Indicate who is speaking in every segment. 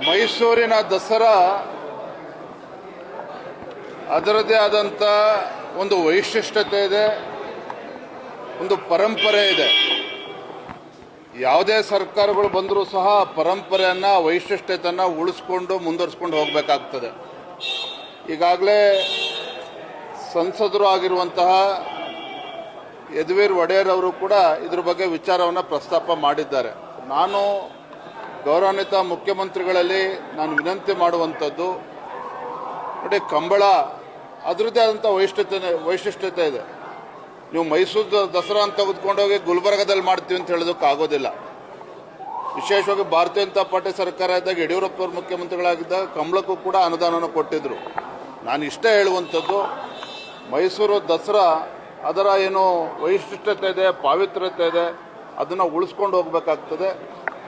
Speaker 1: ಮೈಸೂರಿನ ದಸರಾ ಅದರದೇ ಆದಂಥ ಒಂದು ವೈಶಿಷ್ಟ್ಯತೆ ಇದೆ, ಒಂದು ಪರಂಪರೆ ಇದೆ. ಯಾವುದೇ ಸರ್ಕಾರಗಳು ಬಂದರೂ ಸಹ ಪರಂಪರೆಯನ್ನು ವೈಶಿಷ್ಟ್ಯತೆಯನ್ನು ಉಳಿಸ್ಕೊಂಡು ಮುಂದುವರಿಸ್ಕೊಂಡು ಹೋಗಬೇಕಾಗ್ತದೆ. ಈಗಾಗಲೇ ಸಂಸದರು ಆಗಿರುವಂತಹ ಯದುವೀರ್ ಒಡೆಯರ್ ಅವರು ಕೂಡ ಇದ್ರ ಬಗ್ಗೆ ವಿಚಾರವನ್ನು ಪ್ರಸ್ತಾಪ ಮಾಡಿದ್ದಾರೆ. ನಾನು ಗೌರವಾನ್ವಿತ ಮುಖ್ಯಮಂತ್ರಿಗಳಲ್ಲಿ ನಾನು ವಿನಂತಿ ಮಾಡುವಂಥದ್ದು, ನೋಡಿ, ಕಂಬಳ ಅದರದ್ದೇ ಆದಂಥ ವೈಶಿಷ್ಟ್ಯತೆ ಇದೆ. ನೀವು ಮೈಸೂರು ದಸರಾ ಅಂತ ತೆಗೆದುಕೊಂಡೋಗಿ ಗುಲ್ಬರ್ಗದಲ್ಲಿ ಮಾಡ್ತೀವಿ ಅಂತ ಹೇಳೋದಕ್ಕಾಗೋದಿಲ್ಲ. ವಿಶೇಷವಾಗಿ ಭಾರತೀಯ ಜನತಾ ಪಾರ್ಟಿ ಸರ್ಕಾರ ಇದ್ದಾಗ ಯಡಿಯೂರಪ್ಪವ್ರ ಮುಖ್ಯಮಂತ್ರಿಗಳಾಗಿದ್ದಾಗ ಕಂಬಳಕ್ಕೂ ಕೂಡ ಅನುದಾನವನ್ನು ಕೊಟ್ಟಿದ್ದರು. ನಾನು ಇಷ್ಟೇ ಹೇಳುವಂಥದ್ದು, ಮೈಸೂರು ದಸರಾ ಅದರ ಏನು ವೈಶಿಷ್ಟ್ಯತೆ ಇದೆ, ಪಾವಿತ್ರ್ಯತೆ ಇದೆ, ಅದನ್ನು ಉಳಿಸ್ಕೊಂಡು ಹೋಗಬೇಕಾಗ್ತದೆ.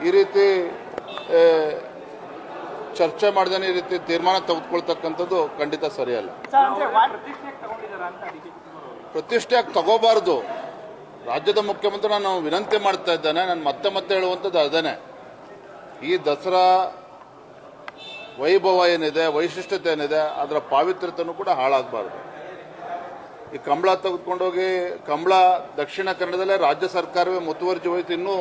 Speaker 1: ಈ ರೀತಿ ಚರ್ಚೆ ಮಾಡ್ದೇ ಈ ರೀತಿ ತೀರ್ಮಾನ ತೆಗೆದುಕೊಳ್ತಕ್ಕಂಥದ್ದು ಖಂಡಿತ ಸರಿಯಲ್ಲ. ಪ್ರತಿಷ್ಠೆಯಾಗಿ ತಗೋಬಾರ್ದು. ರಾಜ್ಯದ ಮುಖ್ಯಮಂತ್ರಿ ನಾನು ವಿನಂತಿ ಮಾಡ್ತಾ ಇದ್ದೇನೆ, ನಾನು ಮತ್ತೆ ಹೇಳುವಂಥದ್ದು ಅದೇನೆ. ಈ ದಸರಾ ವೈಭವ ಏನಿದೆ, ವೈಶಿಷ್ಟ್ಯತೆ ಏನಿದೆ, ಅದರ ಪಾವಿತ್ರ್ಯತೆಯೂ ಕೂಡ ಹಾಳಾಗಬಾರ್ದು. ಈ ಕಂಬಳ ತೆಗೆದುಕೊಂಡೋಗಿ ಕಂಬಳ ದಕ್ಷಿಣ ಕನ್ನಡದಲ್ಲೇ ರಾಜ್ಯ ಸರ್ಕಾರವೇ ಮುತುವರ್ಜಿ ವಹಿಸಿ ಇನ್ನೂ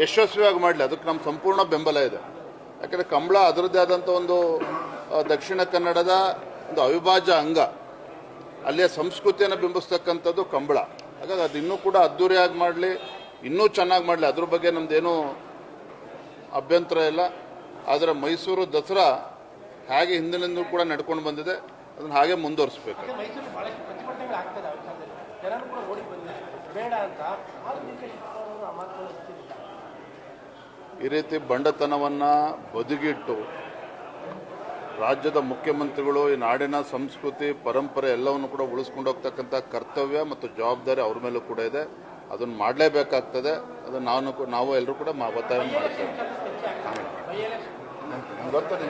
Speaker 1: ಯಶಸ್ವಿಯಾಗಿ ಮಾಡಲಿ, ಅದಕ್ಕೆ ನಮ್ಮ ಸಂಪೂರ್ಣ ಬೆಂಬಲ ಇದೆ. ಯಾಕಂದರೆ ಕಂಬಳ ಅದರದ್ದೇ ಆದಂಥ ಒಂದು ದಕ್ಷಿಣ ಕನ್ನಡದ ಒಂದು ಅವಿಭಾಜ್ಯ ಅಂಗ, ಅಲ್ಲಿಯ ಸಂಸ್ಕೃತಿಯನ್ನು ಬಿಂಬಿಸ್ತಕ್ಕಂಥದ್ದು ಕಂಬಳ. ಹಾಗಾಗಿ ಅದು ಇನ್ನೂ ಕೂಡ ಅದ್ದೂರಿಯಾಗಿ ಮಾಡಲಿ, ಇನ್ನೂ ಚೆನ್ನಾಗಿ ಮಾಡಲಿ, ಅದ್ರ ಬಗ್ಗೆ ನಮ್ಮದೇನೂ ಅಭ್ಯಂತರ ಇಲ್ಲ. ಆದರೆ ಮೈಸೂರು ದಸರಾ ಹೇಗೆ ಹಿಂದಿನಿಂದ ಕೂಡ ನಡ್ಕೊಂಡು ಬಂದಿದೆ, ಅದನ್ನು ಹಾಗೆ ಮುಂದುವರಿಸಬೇಕು. ಈ ರೀತಿ ಬಂಡತನವನ್ನು ಬದಿಗಿಟ್ಟು ರಾಜ್ಯದ ಮುಖ್ಯಮಂತ್ರಿಗಳು ಈ ನಾಡಿನ ಸಂಸ್ಕೃತಿ ಪರಂಪರೆ ಎಲ್ಲವನ್ನು ಕೂಡ ಉಳಿಸ್ಕೊಂಡು ಹೋಗ್ತಕ್ಕಂಥ ಕರ್ತವ್ಯ ಮತ್ತು ಜವಾಬ್ದಾರಿ ಅವ್ರ ಮೇಲೂ ಕೂಡ ಇದೆ. ಅದನ್ನು ಮಾಡಲೇಬೇಕಾಗ್ತದೆ. ಅದನ್ನು ನಾವು ಎಲ್ಲರೂ ಕೂಡ ಒತ್ತಾಯ ಮಾಡ್ತೇವೆ. ಗೊತ್ತದೆ.